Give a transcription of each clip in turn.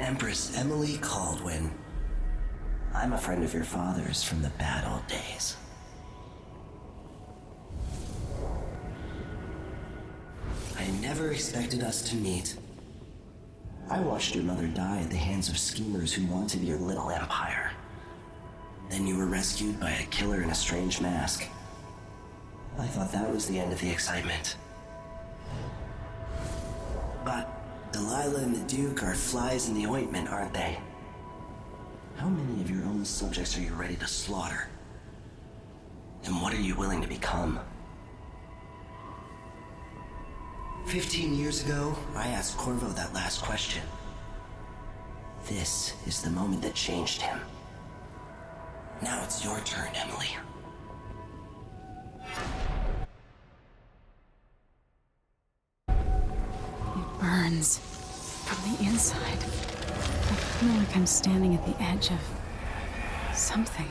Empress Emily Caldwin. I'm a friend of your father's from the bad old days. I never expected us to meet. I watched your mother die at the hands of schemers who wanted your little empire. Then you were rescued by a killer in a strange mask. I thought that was the end of the excitement. But Delilah and the Duke are flies in the ointment, aren't they? How many of your own subjects are you ready to slaughter? And what are you willing to become? 15 years ago, I asked Corvo that last question. This is the moment that changed him. Now it's your turn, Emily. It burns from the inside. I feel like I'm standing at the edge of something.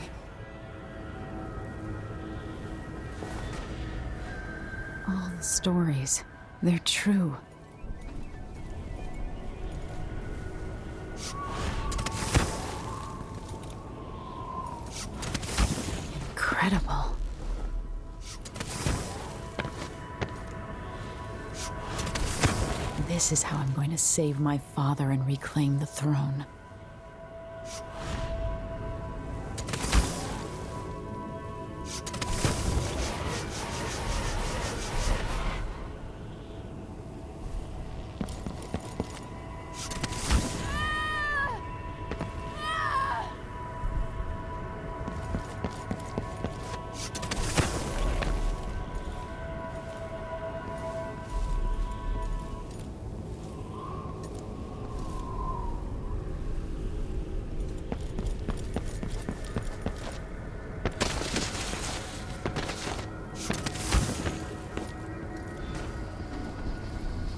All the stories, they're true. Incredible. This is how I'm going to save my father and reclaim the throne.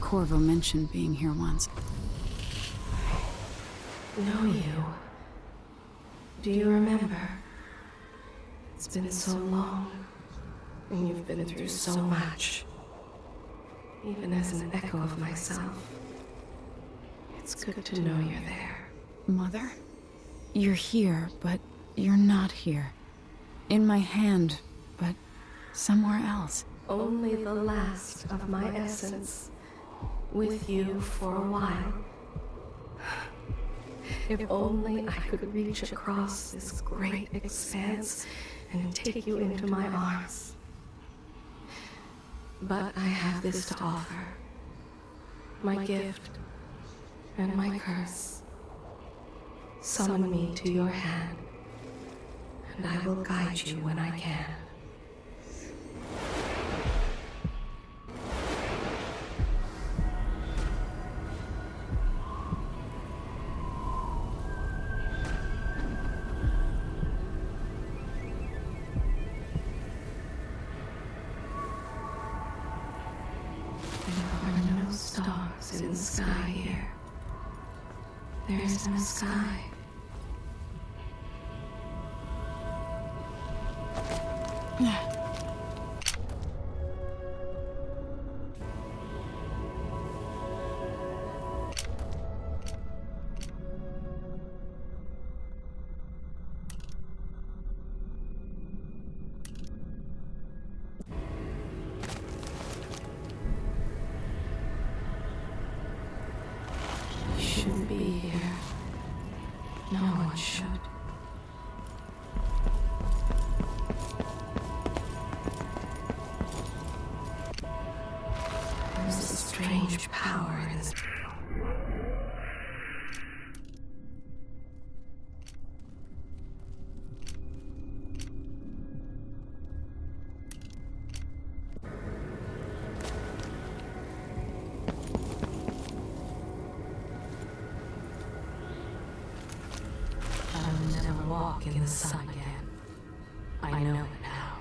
Corvo mentioned being here once. Know you. Do you remember? It's been so long, and you've been through so much. Even as an echo of myself, it's good to know you're there. Mother? You're here, but you're not here. In my hand, but somewhere else. Only the last of my essence. With you for a while. If only I could reach across this great expanse and take you into my arms. But I have this to offer. My gift and my curse. Summon me to your hand, and I will guide you when I can. Stars in the sky here. There is no sky. Shouldn't be here. No one should. There's a strange power in this. Walk in the sun again. I know it now.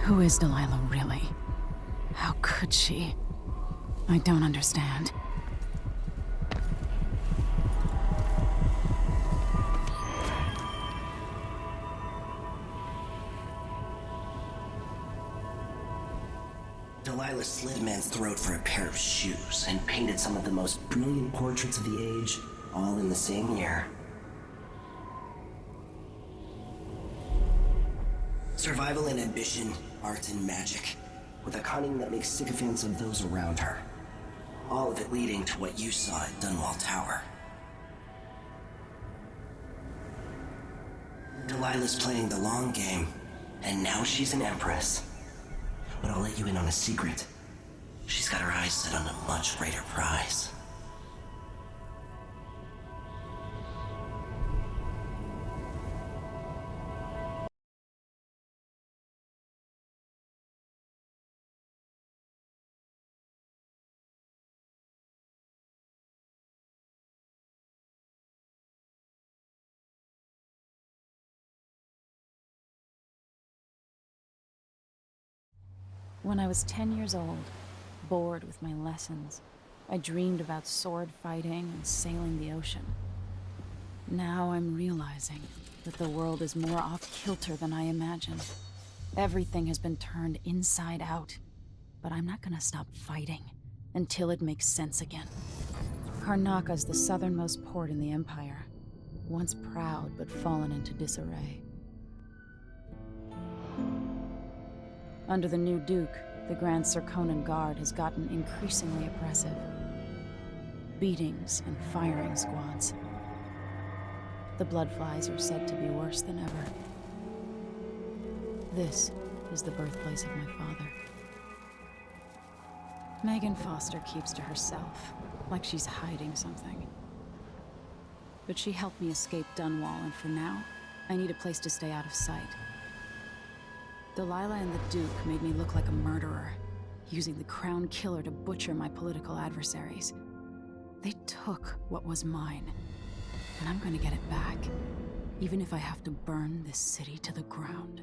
Who is Delilah really? How could she? I don't understand. Delilah slit a man's throat for a pair of shoes and painted some of the most brilliant portraits of the age, all in the same year. Survival and ambition, art and magic, with a cunning that makes sycophants of those around her. All of it leading to what you saw at Dunwall Tower. Delilah's playing the long game, and now she's an empress. But I'll let you in on a secret. She's got her eyes set on a much greater prize. When I was 10 years old, bored with my lessons, I dreamed about sword fighting and sailing the ocean. Now I'm realizing that the world is more off-kilter than I imagined. Everything has been turned inside out, but I'm not gonna stop fighting until it makes sense again. Karnaka's the southernmost port in the Empire, once proud but fallen into disarray. Under the new Duke, the Grand Serkonan Guard has gotten increasingly oppressive. Beatings and firing squads. The Bloodflies are said to be worse than ever. This is the birthplace of my father. Megan Foster keeps to herself, like she's hiding something. But she helped me escape Dunwall, and for now, I need a place to stay out of sight. Delilah and the Duke made me look like a murderer, using the Crown Killer to butcher my political adversaries. They took what was mine, and I'm gonna get it back, even if I have to burn this city to the ground.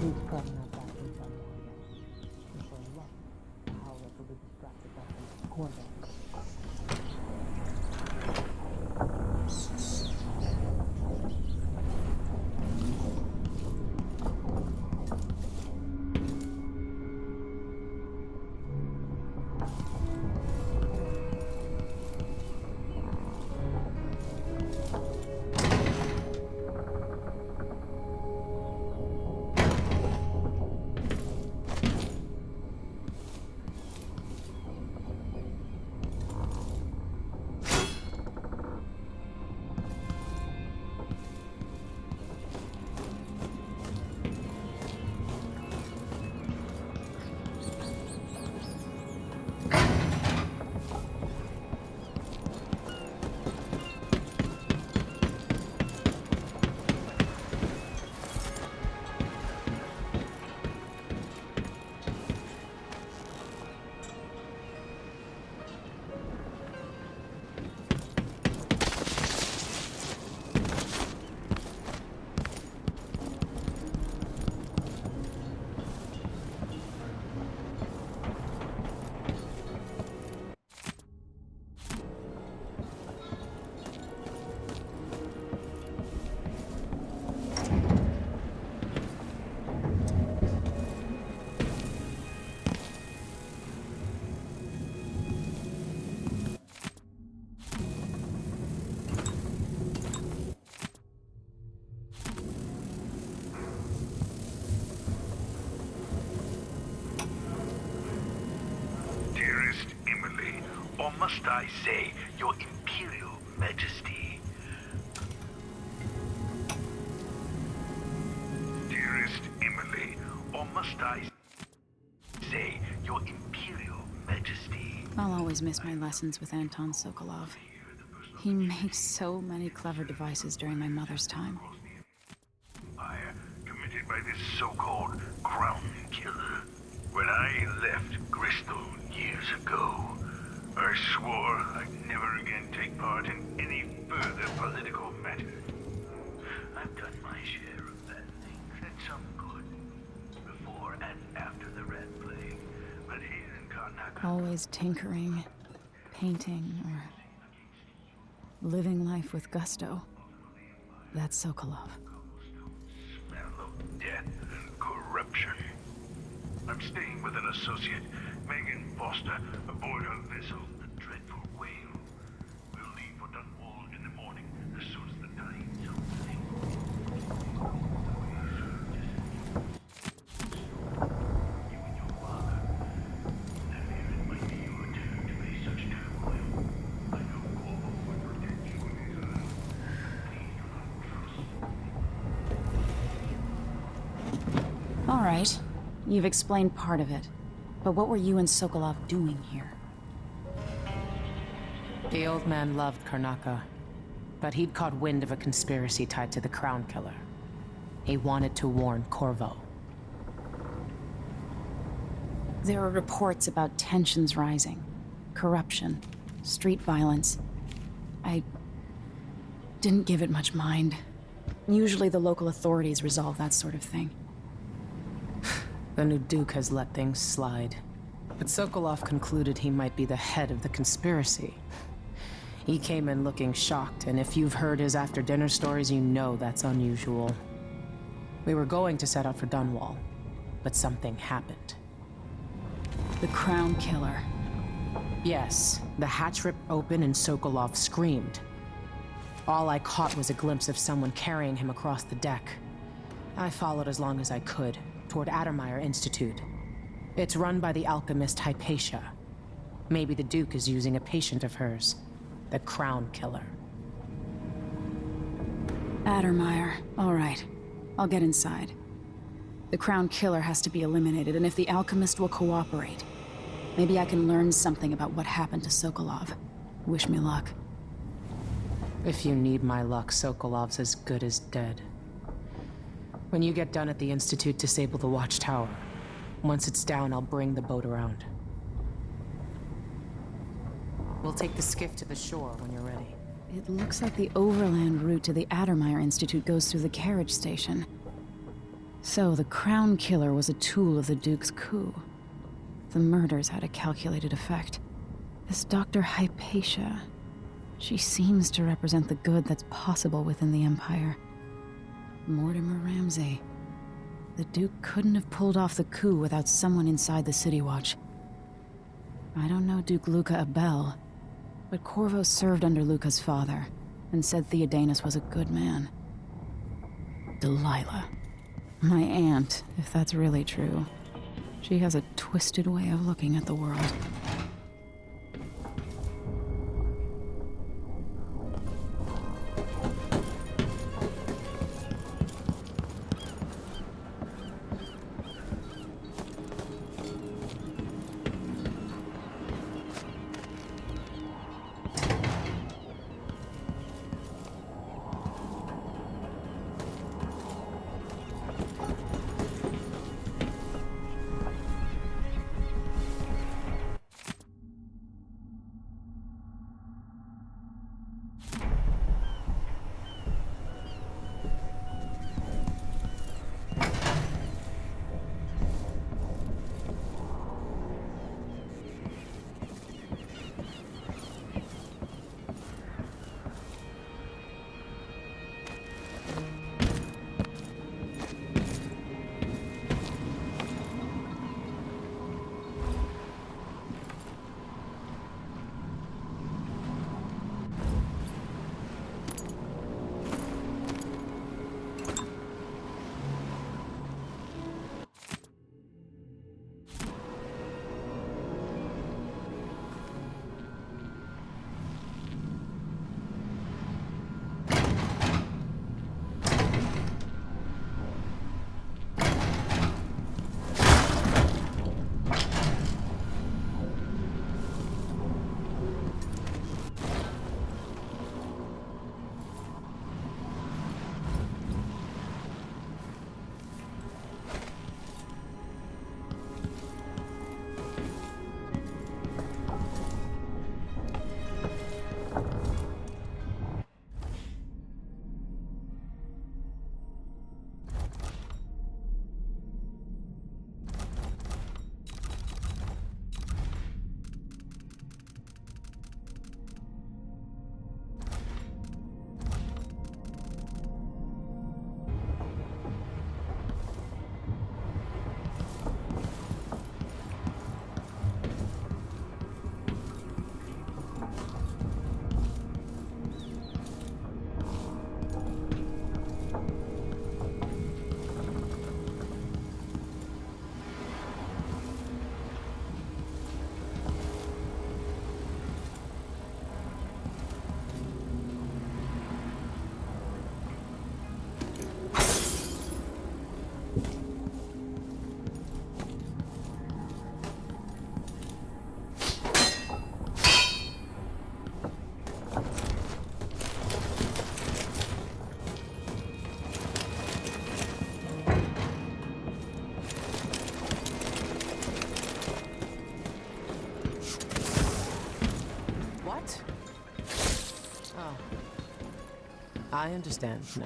Please try not back in Dunwall again. And for luck, the Howler will be distracted by some corners. Or must I say, Your Imperial Majesty? Dearest Emily, or must I say, Your Imperial Majesty? I'll always miss my lessons with Anton Sokolov. He made so many clever devices during my mother's time. Empire committed by this so-called Crown Killer. When I left Bristol years ago, I swore I'd never again take part in any further political matter. I've done my share of bad things, and some good, before and after the Red Plague. But here in Karnak, Always tinkering, painting, or living life with gusto. That's Sokolov. smell of death and corruption. I'm staying with an associate, Megan Foster, aboard her vessel, the Dreadful Whale. We'll leave for Dunwall in the morning, as soon as the tide's opening. You and your father, I fear it might be your turn to face such turmoil. I know Corvo would protect you in his eyes. Please do not trust. All right. You've explained part of it. But what were you and Sokolov doing here? The old man loved Karnaka, but he'd caught wind of a conspiracy tied to the Crown Killer. He wanted to warn Corvo. There are reports about tensions rising, corruption, street violence. I didn't give it much mind. Usually the local authorities resolve that sort of thing. The new Duke has let things slide. But Sokolov concluded he might be the head of the conspiracy. He came in looking shocked, and if you've heard his after-dinner stories, you know that's unusual. We were going to set out for Dunwall, but something happened. The Crown Killer. Yes, the hatch ripped open and Sokolov screamed. All I caught was a glimpse of someone carrying him across the deck. I followed as long as I could, toward Addermeyer Institute. It's run by the alchemist Hypatia. Maybe the Duke is using a patient of hers, the Crown Killer. Addermeyer. All right. I'll get inside. The Crown Killer has to be eliminated, and if the alchemist will cooperate, maybe I can learn something about what happened to Sokolov. Wish me luck. If you need my luck, Sokolov's as good as dead. When you get done at the Institute, disable the watchtower. Once it's down, I'll bring the boat around. We'll take the skiff to the shore when you're ready. It looks like the overland route to the Addermeyer Institute goes through the carriage station. So the Crown Killer was a tool of the Duke's coup. The murders had a calculated effect. This Dr. Hypatia, she seems to represent the good that's possible within the Empire. Mortimer Ramsey. The Duke couldn't have pulled off the coup without someone inside the City Watch. I don't know Duke Luca Abel, but Corvo served under Luca's father and said Theodanis was a good man. Delilah. My aunt, if that's really true. She has a twisted way of looking at the world. I understand now.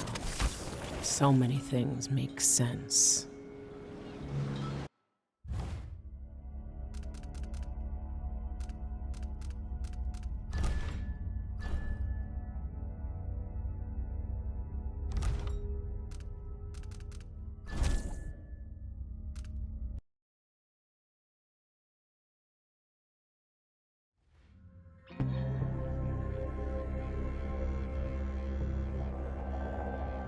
So many things make sense.